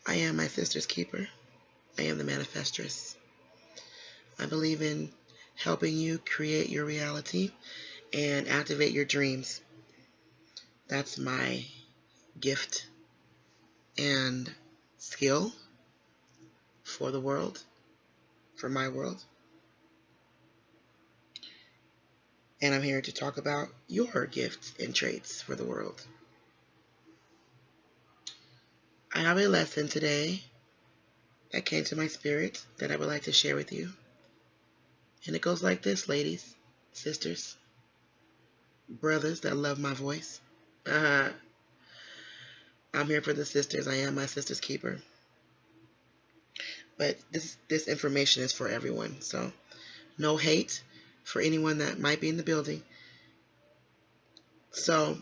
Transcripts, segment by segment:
I am my sister's keeper. I am the manifestress. I believe in helping you create your reality and activate your dreams. That's my gift and skill for the world, for my world. And I'm here to talk about your gifts and traits for the world. I have a lesson today that came to my spirit that I would like to share with you. And it goes like this, ladies, sisters, brothers that love my voice. I'm here for the sisters. I am my sister's keeper. But this information is for everyone. So no hate for anyone that might be in the building. So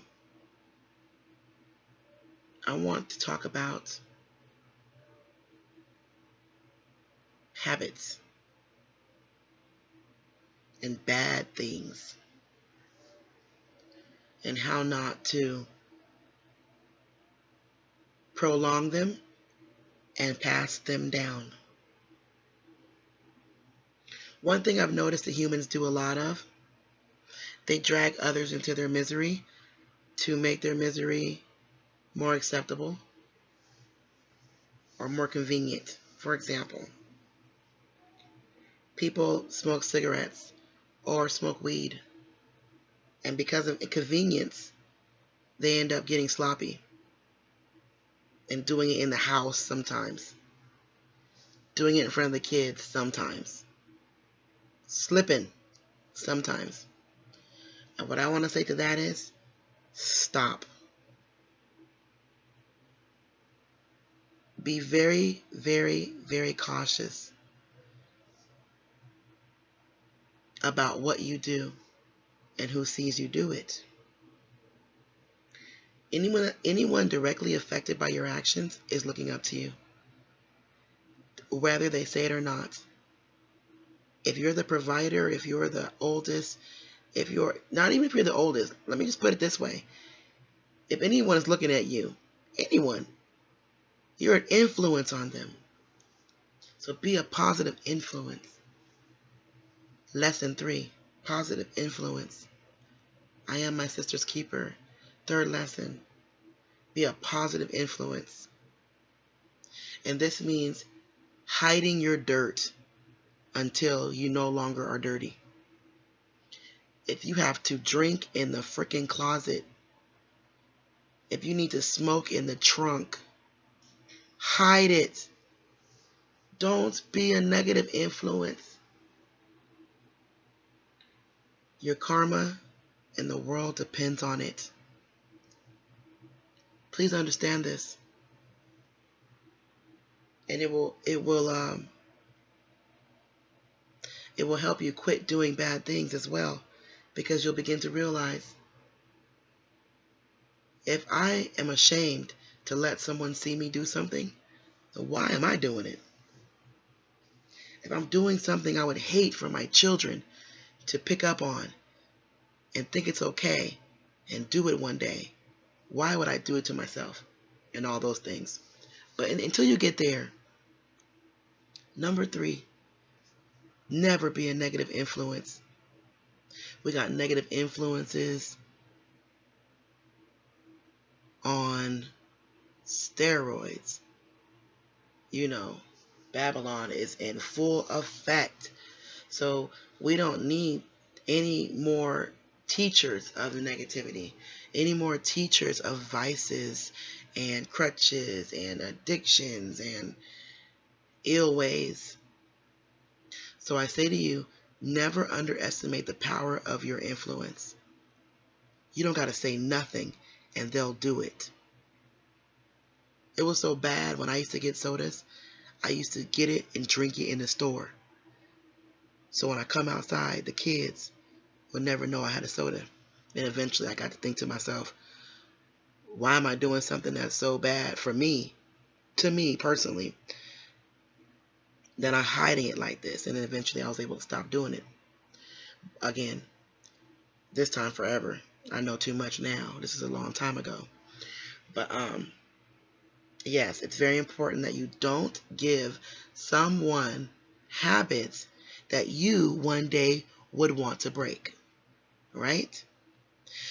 I want to talk about habits and bad things and how not to prolong them and pass them down. One thing I've noticed that humans do a lot of, they drag others into their misery to make their misery more acceptable or more convenient. For example, people smoke cigarettes or smoke weed, and because of inconvenience, they end up getting sloppy and doing it in the house sometimes, doing it in front of the kids sometimes, slipping sometimes. And what I want to say to that is, stop. Be very, very, very cautious about what you do and who sees you do it. Anyone directly affected by your actions is looking up to you, whether they say it or not. If you're the provider, if you're the oldest, if you're not even if you're the oldest, let me just put it this way. If anyone is looking at you, anyone, you're an influence on them. So be a positive influence. Lesson 3, positive influence. I am my sister's keeper. Third lesson, be a positive influence. And this means hiding your dirt until you no longer are dirty. If you have to drink in the freaking closet, if you need to smoke in the trunk, hide it. Don't be a negative influence. Your karma and the world depends on it. Please understand this. And it will help you quit doing bad things as well, because you'll begin to realize, if I am ashamed to let someone see me do something, then why am I doing it? If I'm doing something I would hate for my children to pick up on and think it's okay and do it one day, why would I do it to myself? And all those things. But until you get there, number 3, never be a negative influence. We got negative influences on steroids. You know, Babylon is in full effect. So we don't need any more teachers of the negativity, any more teachers of vices and crutches and addictions and ill ways. So I say to you, never underestimate the power of your influence. You don't got to say nothing and they'll do it. It was so bad when I used to get sodas, I used to get it and drink it in the store. So when I come outside, the kids would never know I had a soda. And eventually I got to think to myself, why am I doing something that's so bad for me, to me personally, that I'm hiding it like this? And then eventually I was able to stop doing it. Again, this time forever. I know too much now. This is a long time ago. But Yes, it's very important that you don't give someone habits that you one day would want to break, right?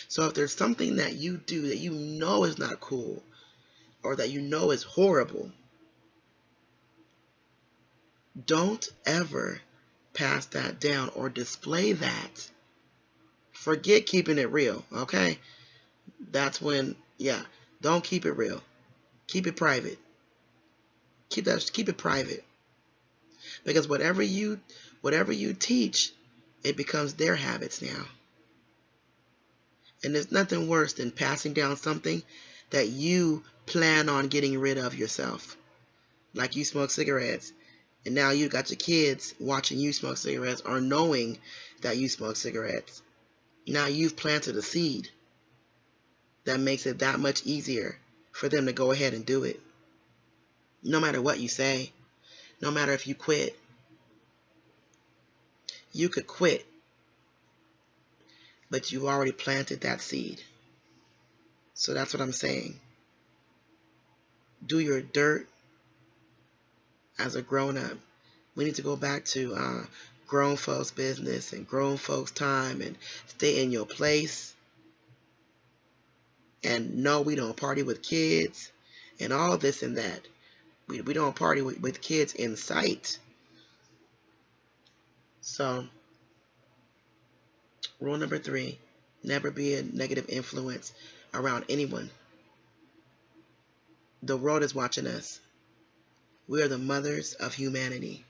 So if there's something that you do that you know is not cool or that you know is horrible, don't ever pass that down or display that. Forget keeping it real, okay? That's when, yeah, don't keep it real. Keep it private. Keep it private. Because whatever you teach, it becomes their habits now. And there's nothing worse than passing down something that you plan on getting rid of yourself. Like you smoke cigarettes, and now you got your kids watching you smoke cigarettes or knowing that you smoke cigarettes. Now you've planted a seed that makes it that much easier for them to go ahead and do it. No matter what you say, no matter if you quit, you could quit, but you've already planted that seed. So that's what I'm saying. Do your dirt as a grown-up. We need to go back to grown folks' business and grown folks' time and stay in your place. And no, we don't party with kids and all this and that. We don't party with kids in sight. So, rule number 3, never be a negative influence around anyone. The world is watching us. We are the mothers of humanity.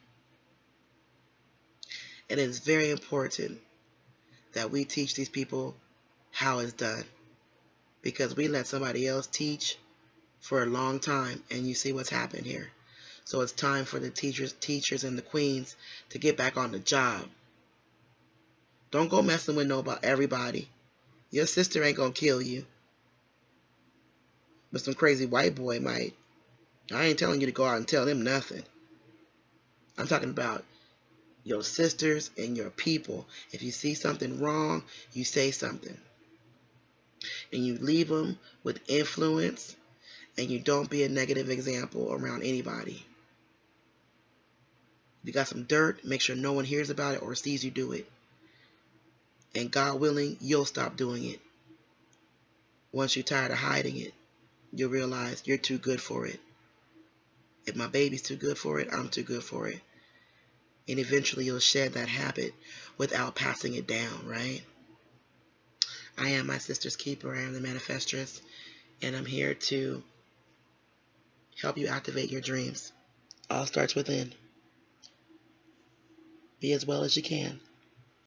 And it is very important that we teach these people how it's done. Because we let somebody else teach for a long time, and you see what's happened here. So it's time for the teachers and the queens to get back on the job. Don't go messing with everybody. Your sister ain't gonna kill you, but some crazy white boy might. I ain't telling you to go out and tell them nothing. I'm talking about your sisters and your people. If you see something wrong, you say something. And you leave them with influence, and you don't be a negative example around anybody. If you got some dirt, make sure no one hears about it or sees you do it. And God willing, you'll stop doing it. Once you're tired of hiding it, you'll realize you're too good for it. If my baby's too good for it, I'm too good for it. And eventually you'll shed that habit without passing it down, right? I am my sister's keeper. I am the manifestress. And I'm here to help you activate your dreams. All starts within. Be as well as you can.